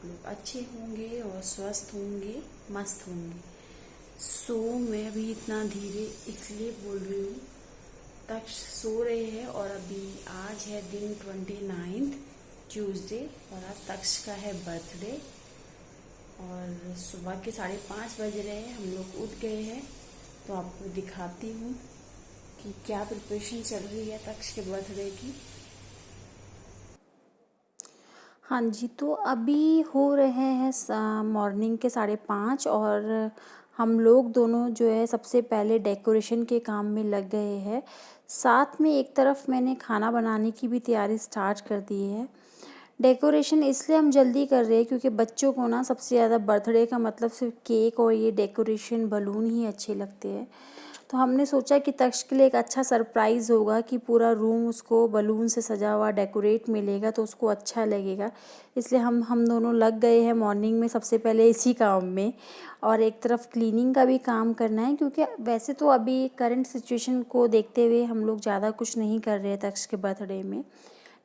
आप लोग अच्छे होंगे और स्वस्थ होंगे, मस्त होंगे। मैं अभी इतना धीरे इसलिए बोल रही हूँ, तक्ष सो रहे हैं और अभी आज है दिन 29 ट्यूसडे और आज तक्ष का है बर्थडे और सुबह के 5:30 बज रहे हैं, हम लोग उठ गए हैं। तो आपको दिखाती हूँ कि क्या प्रिपरेशन चल रही है तक्ष के बर्थडे की। हाँ जी, तो अभी हो रहे हैं मॉर्निंग के 5:30 और हम लोग दोनों जो है सबसे पहले डेकोरेशन के काम में लग गए हैं। साथ में एक तरफ मैंने खाना बनाने की भी तैयारी स्टार्ट कर दी है। डेकोरेशन इसलिए हम जल्दी कर रहे हैं क्योंकि बच्चों को ना सबसे ज़्यादा बर्थडे का मतलब सिर्फ केक और ये डेकोरेशन बलून ही अच्छे लगते हैं। तो हमने सोचा कि तक्ष के लिए एक अच्छा सरप्राइज़ होगा कि पूरा रूम उसको बलून से सजा हुआ डेकोरेट मिलेगा तो उसको अच्छा लगेगा। इसलिए हम दोनों लग गए हैं मॉर्निंग में सबसे पहले इसी काम में और एक तरफ क्लीनिंग का भी काम करना है क्योंकि वैसे तो अभी करंट सिचुएशन को देखते हुए हम लोग ज़्यादा कुछ नहीं कर रहे हैं तक्ष के बर्थडे में।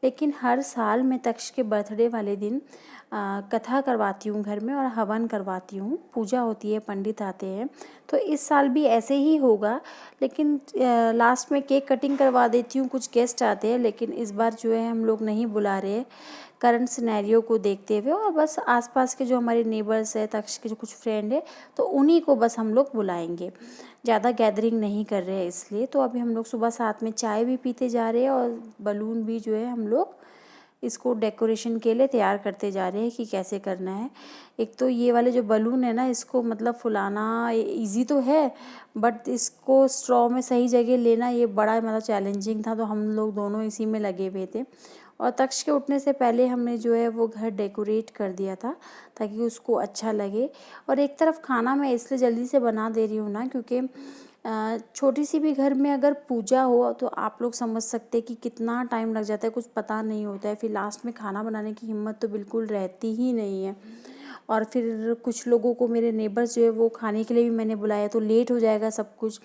लेकिन हर साल मैं तक्ष के बर्थडे वाले दिन कथा करवाती हूँ घर में और हवन करवाती हूँ, पूजा होती है, पंडित आते हैं। तो इस साल भी ऐसे ही होगा, लेकिन लास्ट में केक कटिंग करवा देती हूँ, कुछ गेस्ट आते हैं, लेकिन इस बार जो है हम लोग नहीं बुला रहे करंट सिनेरियो को देखते हुए और बस आसपास के जो हमारे नेबर्स है, तक्ष के जो कुछ फ्रेंड है, तो उन्हीं को बस हम लोग बुलाएंगे। ज़्यादा गैदरिंग नहीं कर रहे हैं इसलिए। तो अभी हम लोग सुबह साथ में चाय भी पीते जा रहे हैं और बलून भी जो है हम लोग इसको डेकोरेशन के लिए तैयार करते जा रहे हैं कि कैसे करना है। एक तो ये वाले जो बलून है ना, इसको मतलब फुलाना इजी तो है, बट इसको स्ट्रॉ में सही जगह लेना ये बड़ा मतलब चैलेंजिंग था। तो हम लोग दोनों इसी में लगे हुए थे और तक्ष के उठने से पहले हमने जो है वो घर डेकोरेट कर दिया था ताकि उसको अच्छा लगे। और एक तरफ खाना मैं इसलिए जल्दी से बना दे रही हूँ ना क्योंकि छोटी सी भी घर में अगर पूजा हो तो आप लोग समझ सकते हैं कि कितना टाइम लग जाता है, कुछ पता नहीं होता है। फिर लास्ट में खाना बनाने की हिम्मत तो बिल्कुल रहती ही नहीं है। और फिर कुछ लोगों को मेरे नेबर्स जो है वो खाने के लिए भी मैंने बुलाया तो लेट हो जाएगा सब कुछ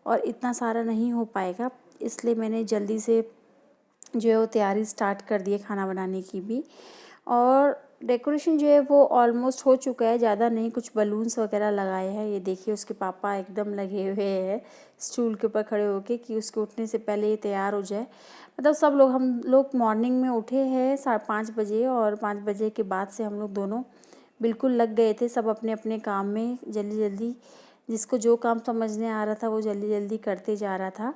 और इतना सारा नहीं हो पाएगा। इसलिए मैंने जल्दी से जो है वो तैयारी स्टार्ट कर दी है खाना बनाने की भी। और डेकोरेशन जो है वो ऑलमोस्ट हो चुका है, ज़्यादा नहीं, कुछ बलून्स वगैरह लगाए हैं। ये देखिए उसके पापा एकदम लगे हुए हैं स्टूल के ऊपर खड़े होके कि उसके उठने से पहले ये तैयार हो जाए। मतलब सब लोग, हम लोग मॉर्निंग में उठे हैं 5:30 बजे और 5 बजे के बाद से हम लोग दोनों बिल्कुल लग गए थे सब अपने अपने काम में जल्दी जल्दी। जिसको जो काम समझने आ रहा था वो जल्दी जल्दी करते जा रहा था।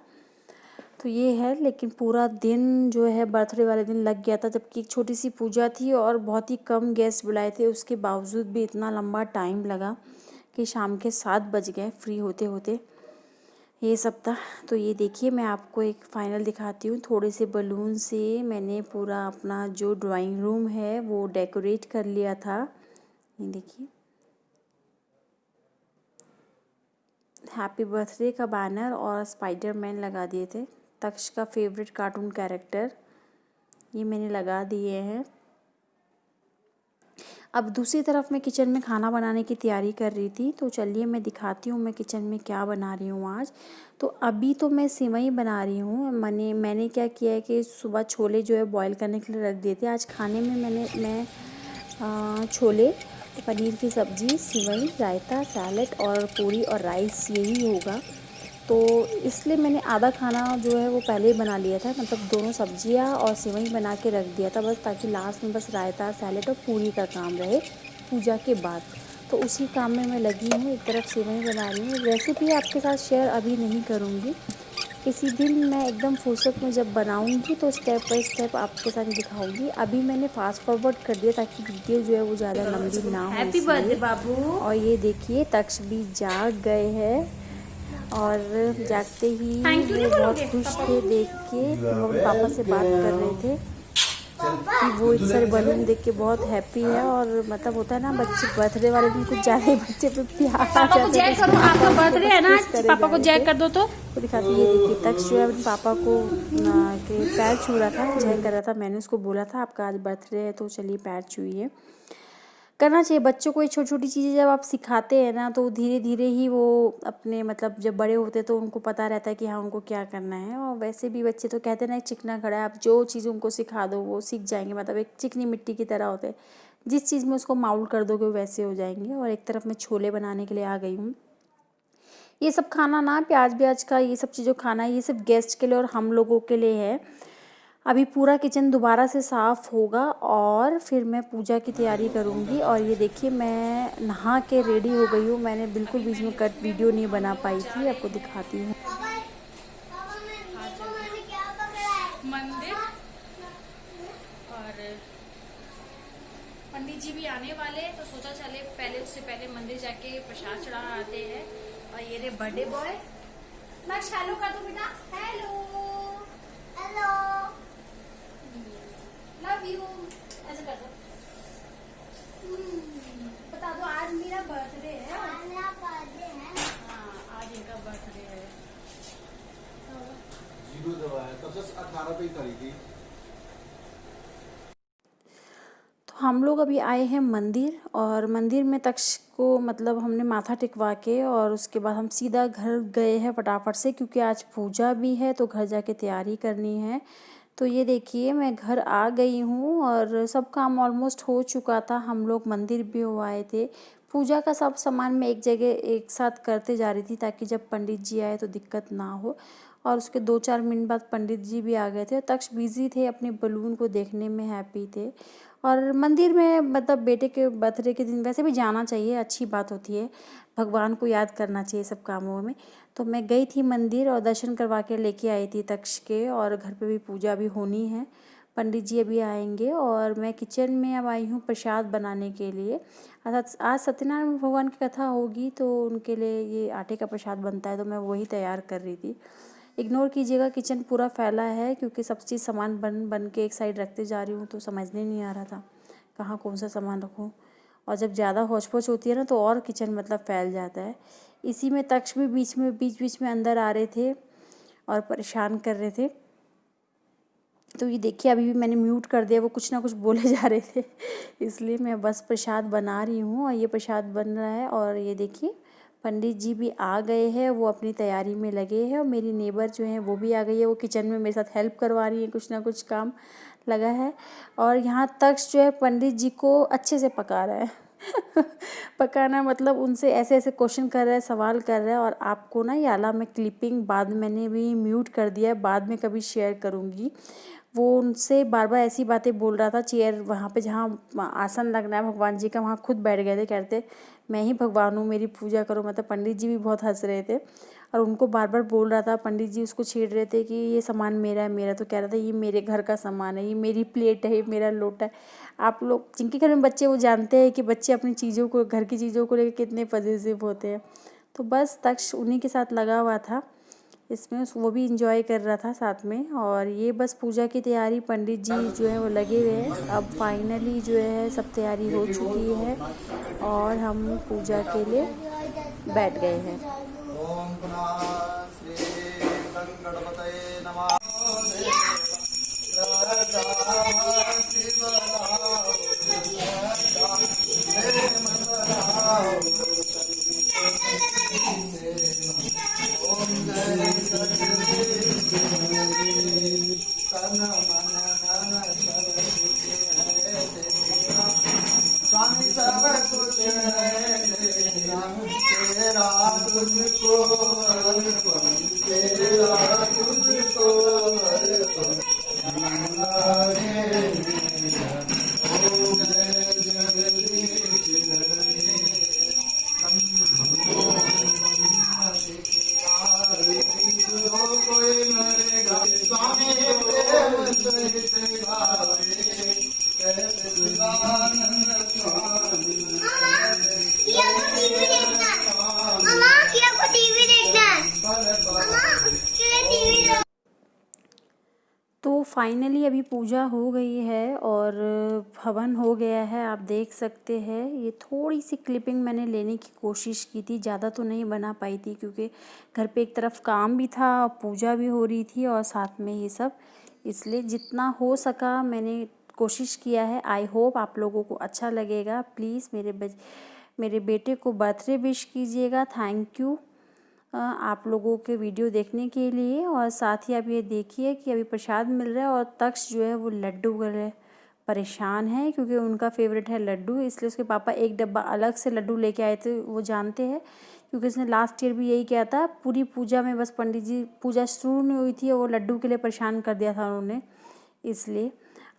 तो ये है, लेकिन पूरा दिन जो है बर्थडे वाले दिन लग गया था, जबकि एक छोटी सी पूजा थी और बहुत ही कम गेस्ट बुलाए थे। उसके बावजूद भी इतना लंबा टाइम लगा कि शाम के 7 बज गए फ्री होते होते। ये सब था। तो ये देखिए मैं आपको एक फ़ाइनल दिखाती हूँ। थोड़े से बलून से मैंने पूरा अपना जो ड्राइंग रूम है वो डेकोरेट कर लिया था। ये देखिए हैप्पी बर्थडे का बैनर और स्पाइडरमैन लगा दिए थे, तक्ष का फेवरेट कार्टून कैरेक्टर, ये मैंने लगा दिए हैं। अब दूसरी तरफ मैं किचन में खाना बनाने की तैयारी कर रही थी, तो चलिए मैं दिखाती हूँ मैं किचन में क्या बना रही हूँ आज। तो अभी तो मैं सिवई बना रही हूँ। मैंने क्या किया है कि सुबह छोले जो है बॉईल करने के लिए रख दिए थे। आज खाने में मैं छोले, पनीर की सब्ज़ी, सिवई, रायता, सैलेड और पूरी और राइस यही होगा। तो इसलिए मैंने आधा खाना जो है वो पहले ही बना लिया था, मतलब दोनों सब्जियां और सेवई बना के रख दिया था बस, ताकि लास्ट में बस रायता, सैलेड और पूरी का काम रहे पूजा के बाद। तो उसी काम में मैं लगी हूँ। एक तरफ सेवई बना रही हूँ। रेसिपी आपके साथ शेयर अभी नहीं करूँगी, किसी दिन मैं एकदम फुर्सत में जब बनाऊँगी तो स्टेप बाय स्टेप आपके साथ दिखाऊँगी। अभी मैंने फास्ट फॉरवर्ड कर दिया ताकि वीडियो जो है वो ज़्यादा लंबी ना हो हैप्पी बर्थडे इसलिए। बाबू। और ये देखिए तक्ष भी जाग गए हैं और जागते ही थैंक यू वो नहीं बहुत बोलोगे खुश पापा थे को? देख के। हम अपने पापा से बात कर रहे थे कि वो इतने सारे बलून देख के बहुत हैप्पी है। और मतलब होता है ना, बच्चे बर्थडे वाले दिन कुछ ज़्यादा ही बच्चे पे प्यार आ पापा को जाता है, तो जय उसके करो, पापा आपका उसको बर्थडे बस है ना किस आज, करे पापा जा को रहे जय थे। कर दो तो। तो दिखाती, ये देखिए तक्ष जो है अपने पापा को के पैर छू रहा था, जय कर रहा था। मैंने उसको बोला था आपका आज बर्थडे है तो चलिए पैर छूइए। करना चाहिए बच्चों को ये छोटी छोटी चीज़ें, जब आप सिखाते हैं ना तो धीरे धीरे ही वो अपने मतलब जब बड़े होते हैं तो उनको पता रहता है कि हाँ उनको क्या करना है। और वैसे भी बच्चे तो कहते हैं ना एक चिकना घड़ा है, आप जो चीज़ उनको सिखा दो वो सीख जाएंगे, मतलब एक चिकनी मिट्टी की तरह होते हैं। जिस चीज़ में उसको माउल्ड कर दोगे वो वैसे हो जाएंगे। और एक तरफ मैं छोले बनाने के लिए आ गई हूँ। ये सब खाना ना प्याज व्याज का ये सब चीज़ों खाना ये सिर्फ गेस्ट के लिए और हम लोगों के लिए है। अभी पूरा किचन दोबारा से साफ़ होगा और फिर मैं पूजा की तैयारी करूँगी। और ये देखिए मैं नहा के रेडी हो गई हूँ। मैंने बिल्कुल बीच में कट वीडियो नहीं बना पाई थी, आपको दिखाती हूँ। मंदिर और पंडित जी भी आने वाले हैं, तो सोचा चले पहले उससे पहले मंदिर जाके प्रसाद चढ़ा आते हैं। और ये रे बर्थडे बॉय, नक्श हेलो कर दो बेटा, हेलो हेलो लव यू, ऐसे कर दो। बता दो आज मेरा बर्थडे है। हाँ आज इनका बर्थडे है। जीरो दवा है तब से 18 पे ही करी थी। हम लोग अभी आए हैं मंदिर और मंदिर में तक्ष को मतलब हमने माथा टिकवा के और उसके बाद हम सीधा घर गए हैं फटाफट से, क्योंकि आज पूजा भी है तो घर जाके तैयारी करनी है। तो ये देखिए मैं घर आ गई हूँ और सब काम ऑलमोस्ट हो चुका था। हम लोग मंदिर भी हो आए थे। पूजा का सब सामान मैं एक जगह एक साथ करते जा रही थी ताकि जब पंडित जी आए तो दिक्कत ना हो। और उसके 2-4 मिनट बाद पंडित जी भी आ गए थे और तक्ष बिजी थे, अपने बलून को देखने में हैप्पी थे। और मंदिर में मतलब बेटे के बर्थडे के दिन वैसे भी जाना चाहिए, अच्छी बात होती है, भगवान को याद करना चाहिए सब कामों में। तो मैं गई थी मंदिर और दर्शन करवा के लेके आई थी तक्ष के। और घर पे भी पूजा भी होनी है, पंडित जी अभी आएंगे। और मैं किचन में अब आई हूँ प्रसाद बनाने के लिए। आज सत्यनारायण भगवान की कथा होगी तो उनके लिए ये आटे का प्रसाद बनता है, तो मैं वही तैयार कर रही थी। इग्नोर कीजिएगा, किचन पूरा फैला है क्योंकि सब चीज़ सामान बन बन के एक साइड रखते जा रही हूँ, तो समझने नहीं आ रहा था कहाँ कौन सा सामान रखूँ। और जब ज़्यादा हौच पौच होती है ना तो और किचन मतलब फैल जाता है। इसी में तक्ष भी बीच बीच में अंदर आ रहे थे और परेशान कर रहे थे। तो ये देखिए अभी भी मैंने म्यूट कर दिया, वो कुछ ना कुछ बोले जा रहे थे इसलिए मैं बस प्रसाद बना रही हूँ और ये प्रसाद बन रहा है। और ये देखिए पंडित जी भी आ गए हैं, वो अपनी तैयारी में लगे हैं। और मेरी नेबर जो है वो भी आ गई है, वो किचन में मेरे साथ हेल्प करवा रही है, कुछ ना कुछ काम लगा है। और यहाँ तक जो है पंडित जी को अच्छे से पका रहा है पकाना मतलब उनसे ऐसे ऐसे क्वेश्चन कर रहा है, सवाल कर रहा है। और आपको ना ये आला मैं क्लिपिंग बाद मैंने भी म्यूट कर दिया है, बाद में कभी शेयर करूँगी। वो उनसे बार बार ऐसी बातें बोल रहा था। चेयर वहाँ पे जहाँ आसन लगना है भगवान जी का वहाँ खुद बैठ गए थे, कहते मैं ही भगवान हूँ, मेरी पूजा करो। मतलब पंडित जी भी बहुत हंस रहे थे और उनको बार बार बोल रहा था। पंडित जी उसको छेड़ रहे थे कि ये सामान मेरा है मेरा, तो कह रहा था ये मेरे घर का सामान है, ये मेरी प्लेट है, ये मेरा लोटा है। आप लोग जिनके घर में बच्चे वो जानते हैं कि बच्चे अपनी चीज़ों को, घर की चीज़ों को लेकर कितने पॉजिटिव होते हैं। तो बस तक्ष उन्हीं के साथ लगा हुआ था इसमें, वो भी इंजॉय कर रहा था साथ में। और ये बस पूजा की तैयारी, पंडित जी जो है वो लगे हुए हैं। अब फाइनली जो है सब तैयारी हो चुकी है और हम पूजा के लिए बैठ गए हैं। ओम पुनः श्री गणपतये नमः। स्वामी सब कुछ है तेरा तुझको अर्पण, तेरा तुझको अर्पण। स्वामी प्रेम सहित गावे कैसे शिवानंद स्वामी। तो फाइनली अभी पूजा हो गई है और हवन हो गया है, आप देख सकते हैं। ये थोड़ी सी क्लिपिंग मैंने लेने की कोशिश की थी, ज़्यादा तो नहीं बना पाई थी क्योंकि घर पे एक तरफ काम भी था, पूजा भी हो रही थी और साथ में ये सब, इसलिए जितना हो सका मैंने कोशिश किया है। आई होप आप लोगों को अच्छा लगेगा। प्लीज़ मेरे बेटे को बर्थडे विश कीजिएगा। थैंक यू आप लोगों के वीडियो देखने के लिए। और साथ ही आप ये देखिए कि अभी प्रसाद मिल रहा है और तक्ष जो है वो लड्डू कर रहे परेशान है क्योंकि उनका फेवरेट है लड्डू, इसलिए उसके पापा एक डब्बा अलग से लड्डू लेके आए थे। वो जानते हैं क्योंकि उसने लास्ट ईयर भी यही किया था। पूरी पूजा में बस पंडित जी पूजा शुरू नहीं हुई थी और वो लड्डू के लिए परेशान कर दिया था उन्होंने। इसलिए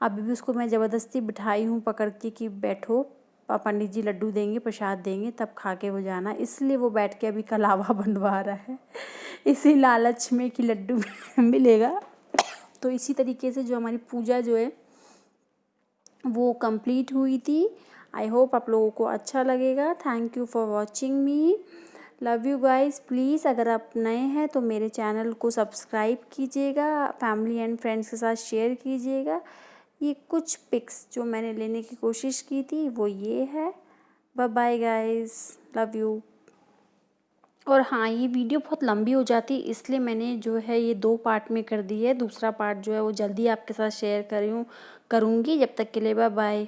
अभी भी उसको मैं ज़बरदस्ती बिठाई हूँ पकड़ के कि बैठो, पंडित जी लड्डू देंगे, प्रसाद देंगे, तब खा के वो जाना। इसलिए वो बैठ के अभी कलावा बनवा रहा है इसी लालच में कि लड्डू मिलेगा। तो इसी तरीके से जो हमारी पूजा जो है वो कंप्लीट हुई थी। आई होप आप लोगों को अच्छा लगेगा। Thank you for watching me, love you guys. Please अगर आप नए हैं तो मेरे चैनल को सब्सक्राइब कीजिएगा, फैमिली एंड फ्रेंड्स के साथ शेयर कीजिएगा। ये कुछ पिक्स जो मैंने लेने की कोशिश की थी वो ये है। Bye bye guys, love you. और हाँ, ये वीडियो बहुत लंबी हो जाती है इसलिए मैंने जो है ये 2 पार्ट में कर दी है। दूसरा पार्ट जो है वो जल्दी आपके साथ शेयर करूँगी। जब तक के लिए बाय बाय।